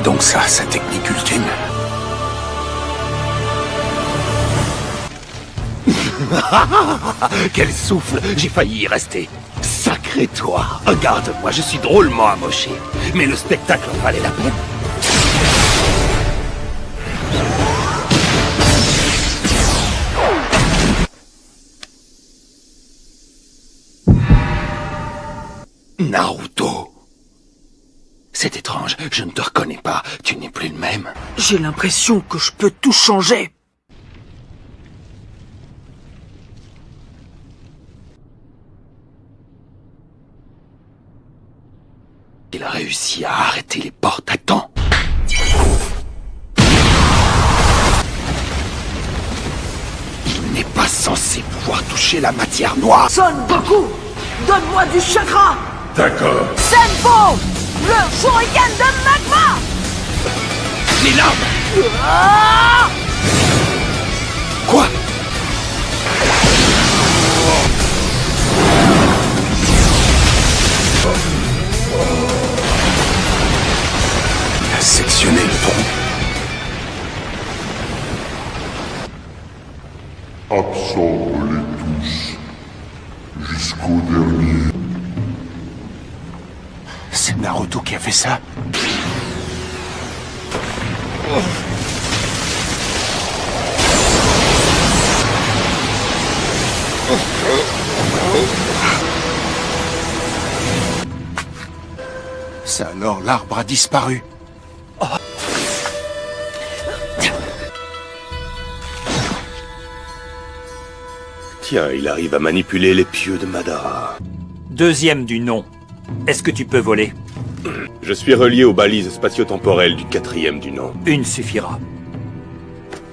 donc ça, sa technique ultime. Quel souffle! J'ai failli y rester. Sacré toi! Regarde-moi, je suis drôlement amoché. Mais le spectacle en valait la peine. Naruto! C'est étrange, je ne te reconnais pas. Tu n'es plus le même. J'ai l'impression que je peux tout changer. Il a réussi à arrêter les portes à temps. Il n'est pas censé pouvoir toucher la matière noire. Son Goku, donne-moi du chakra. D'accord. Senpo, le Shuriken de magma. Les lames. Ah! Quoi? Il a sectionné le trou. Absorbe-les tous, jusqu'au dernier. C'est Naruto qui a fait ça? Ça alors, l'arbre a disparu. Tiens, il arrive à manipuler les pieux de Madara. Deuxième du nom. Est-ce que tu peux voler? Je suis relié aux balises spatio-temporelles du quatrième du nom. Une suffira.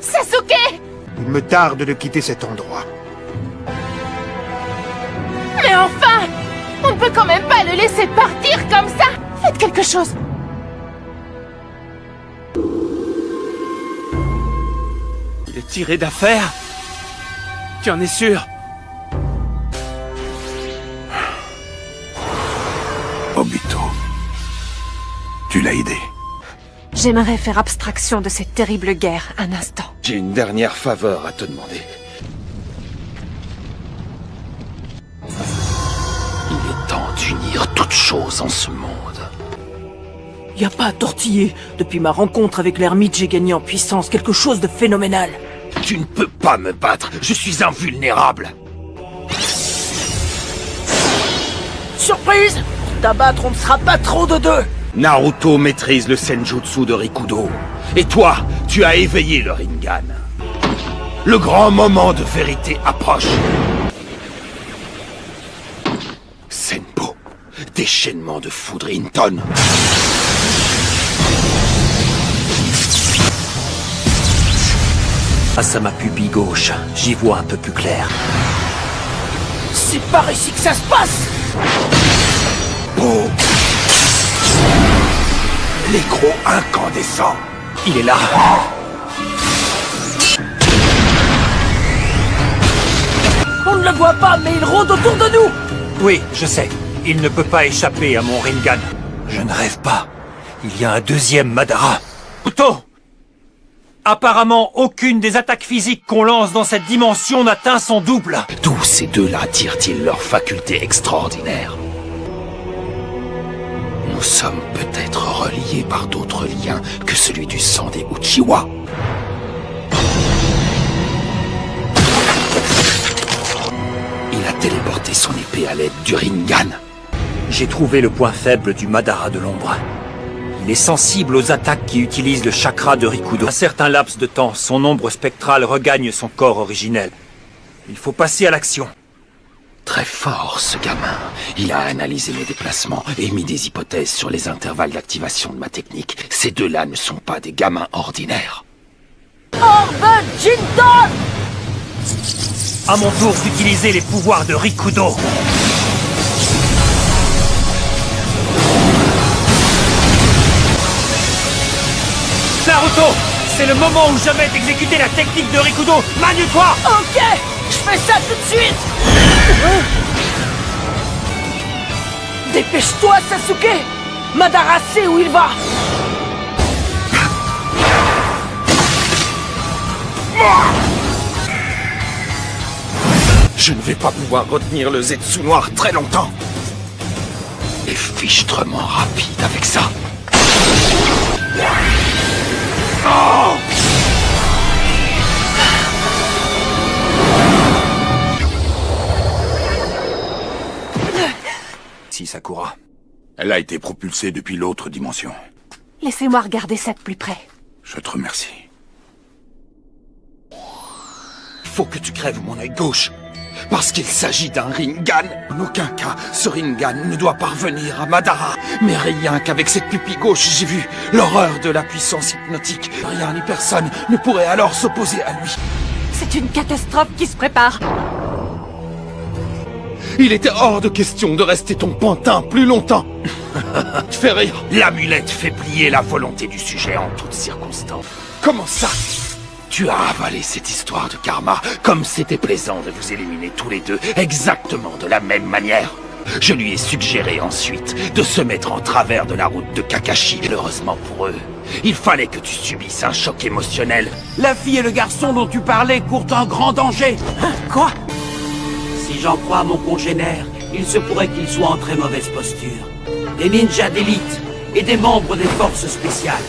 Sasuke! Il me tarde de quitter cet endroit. Mais enfin! On ne peut quand même pas le laisser partir comme ça! Faites quelque chose! Il est tiré d'affaire? Tu en es sûr? Obito, tu l'as aidé. J'aimerais faire abstraction de cette terrible guerre un instant. J'ai une dernière faveur à te demander. Il est temps d'unir toutes choses en ce monde. Y a pas à tortiller. Depuis ma rencontre avec l'ermite, j'ai gagné en puissance, quelque chose de phénoménal. Tu ne peux pas me battre, je suis invulnérable. Surprise! Pour t'abattre, on ne sera pas trop de deux. Naruto maîtrise le senjutsu de Rikudo. Et toi, tu as éveillé le Rinnegan. Le grand moment de vérité approche. Senpo, déchaînement de foudre Inton. Grâce à ma pupille gauche, j'y vois un peu plus clair. C'est par ici que ça se passe! Oh. L'écro incandescent. Il est là. On ne le voit pas, mais il rôde autour de nous! Oui, je sais. Il ne peut pas échapper à mon Rinnegan. Je ne rêve pas. Il y a un deuxième Madara. Naruto! Apparemment, aucune des attaques physiques qu'on lance dans cette dimension n'atteint son double. D'où ces deux-là tirent-ils leurs facultés extraordinaires? Nous sommes peut-être reliés par d'autres liens que celui du sang des Uchiwa. Il a téléporté son épée à l'aide du Rinnegan. J'ai trouvé le point faible du Madara de l'ombre. Il est sensible aux attaques qui utilisent le chakra de Rikudo. Un certain laps de temps, son ombre spectrale regagne son corps originel. Il faut passer à l'action. Très fort, ce gamin. Il a analysé mes déplacements et émis des hypothèses sur les intervalles d'activation de ma technique. Ces deux-là ne sont pas des gamins ordinaires. Orbe Jinton! À mon tour d'utiliser les pouvoirs de Rikudo. Naruto, c'est le moment ou jamais d'exécuter la technique de Rikudo. Manu-toi! Ok! Je fais ça tout de suite! Dépêche-toi, Sasuke! Madara sait où il va! Je ne vais pas pouvoir retenir le Zetsu noir très longtemps. Et fichtrement rapide avec ça. Oh! Si, Sakura. Elle a été propulsée depuis l'autre dimension. Laissez-moi regarder ça de plus près. Je te remercie. Faut que tu crèves mon œil gauche. Parce qu'il s'agit d'un Rinnegan. En aucun cas, ce Rinnegan ne doit parvenir à Madara. Mais rien qu'avec cette pupille gauche, j'ai vu l'horreur de la puissance hypnotique. Rien ni personne ne pourrait alors s'opposer à lui. C'est une catastrophe qui se prépare. Il était hors de question de rester ton pantin plus longtemps. Tu fais rire. L'amulette fait plier la volonté du sujet en toutes circonstances. Comment ça? Tu as avalé cette histoire de karma, comme c'était plaisant de vous éliminer tous les deux, exactement de la même manière. Je lui ai suggéré ensuite de se mettre en travers de la route de Kakashi. Heureusement pour eux, il fallait que tu subisses un choc émotionnel. La fille et le garçon dont tu parlais courent un grand danger. Hein? Quoi? Si j'en crois mon congénère, il se pourrait qu'ils soient en très mauvaise posture. Des ninjas d'élite et des membres des forces spéciales.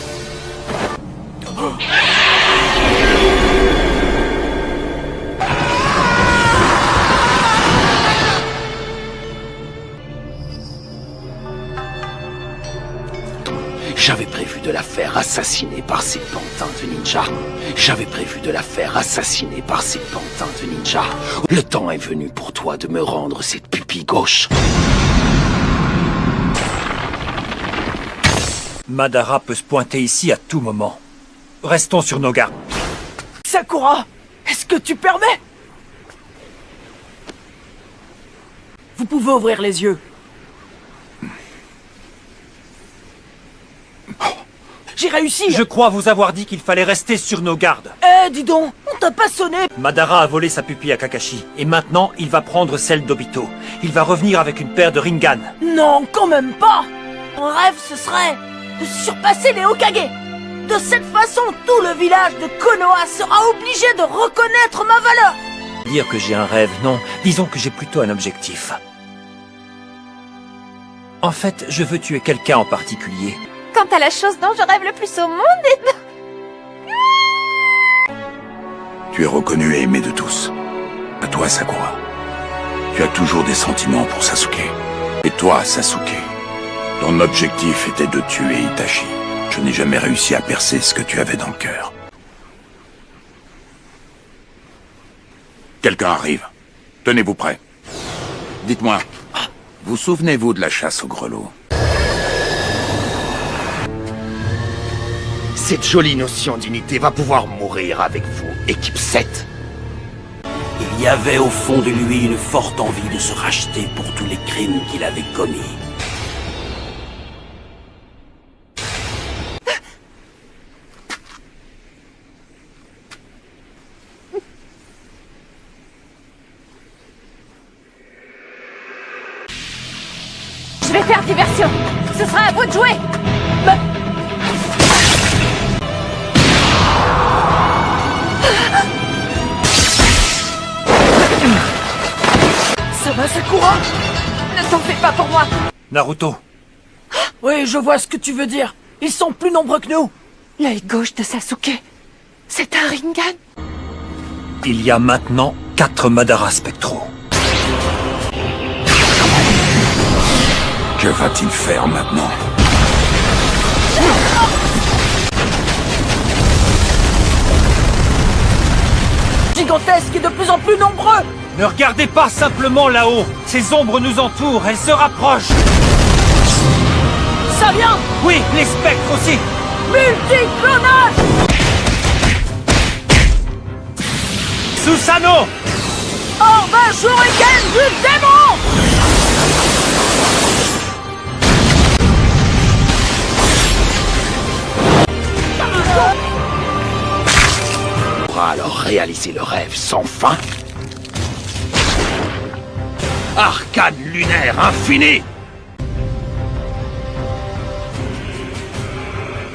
J'avais prévu de la faire assassiner par ces pantins de ninja. J'avais prévu de la faire assassiner par ces pantins de ninja. Le temps est venu pour toi de me rendre cette pupille gauche. Madara peut se pointer ici à tout moment. Restons sur nos gardes. Sakura, est-ce que tu permets? Vous pouvez ouvrir les yeux. J'ai réussi. Je crois vous avoir dit qu'il fallait rester sur nos gardes. Eh, dis donc, on t'a pas sonné. Madara a volé sa pupille à Kakashi. Et maintenant, il va prendre celle d'Obito. Il va revenir avec une paire de Rinnegan. Non, quand même pas. Mon rêve, ce serait de surpasser les Hokage. De cette façon, tout le village de Konoha sera obligé de reconnaître ma valeur. Dire que j'ai un rêve, non. Disons que j'ai plutôt un objectif. En fait, je veux tuer quelqu'un en particulier. Quant à la chose dont je rêve le plus au monde, Tu es reconnu et aimé de tous. À toi, Sakura. Tu as toujours des sentiments pour Sasuke. Et toi, Sasuke, ton objectif était de tuer Itachi. Je n'ai jamais réussi à percer ce que tu avais dans le cœur. Quelqu'un arrive. Tenez-vous prêts. Dites-moi, vous souvenez-vous de la chasse au grelot? Cette jolie notion d'unité va pouvoir mourir avec vous, équipe 7. Il y avait au fond de lui une forte envie de se racheter pour tous les crimes qu'il avait commis. je vais faire diversion. Ce sera à vous de jouer. Ça va, Sakura? Ne t'en fais pas pour moi. Naruto. Oui, je vois ce que tu veux dire. Ils sont plus nombreux que nous. L'œil gauche de Sasuke. C'est un Rinnegan. Il y a maintenant 4 Madara spectraux. Que va-t-il faire maintenant? Gigantesques et de plus en plus nombreux. Ne regardez pas simplement là-haut. Ces ombres nous entourent, elles se rapprochent. Ça vient. Oui, les spectres aussi. Multiclonage. Susanoo! Orbe Shuriken du démon. On pourra alors réaliser le rêve sans fin. Arcane lunaire infini.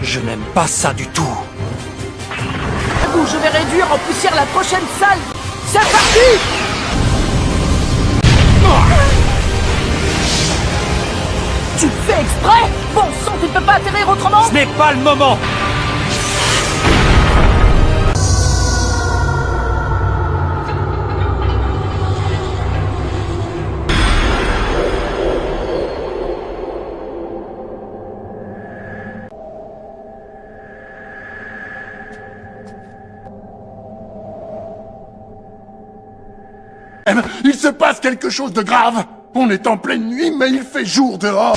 Je n'aime pas ça du tout. ou je vais réduire en poussière la prochaine salle. C'est parti! Tu le fais exprès? Bon sang, tu ne peux pas atterrir autrement? Ce n'est pas le moment! Il se passe quelque chose de grave. On est en pleine nuit, mais il fait jour dehors.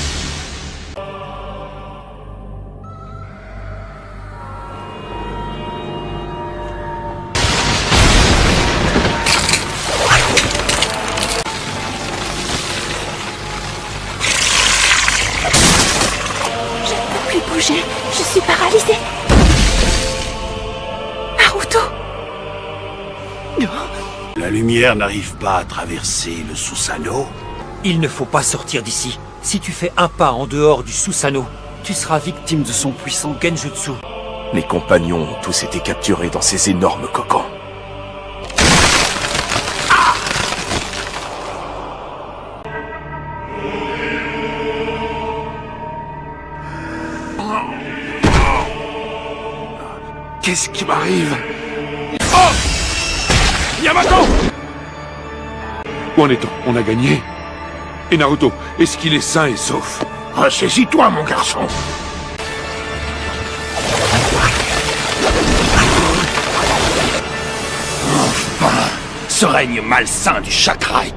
Je ne peux plus bouger. Je suis paralysée. Naruto. La lumière n'arrive pas à traverser le Susanoo. Il ne faut pas sortir d'ici. Si tu fais un pas en dehors du Susanoo, tu seras victime de son puissant Genjutsu. Mes compagnons ont tous été capturés dans ces énormes cocons. Qu'est-ce qui m'arrive? Oh! Yamato! Où en est-on? On a gagné? Et Naruto, est-ce qu'il est sain et sauf? Ressaisis-toi, mon garçon. Enfin, ce règne malsain du chakra est